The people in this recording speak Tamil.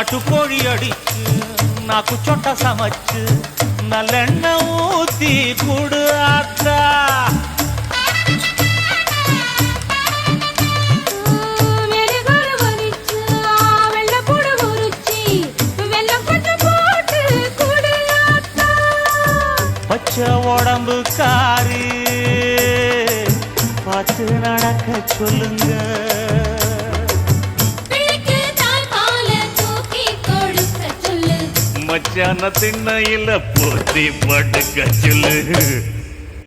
నాటుకోడి అడిచు నాకు చొట్ట సమచ్చు నల్లెన్న ఊతి కుడు అత్త பச்ச உடம்பு காரி பார்த்து நடக்க சொல்லுங்க மச்சான திண்ணையில போத்தி படுக்க சொல்லு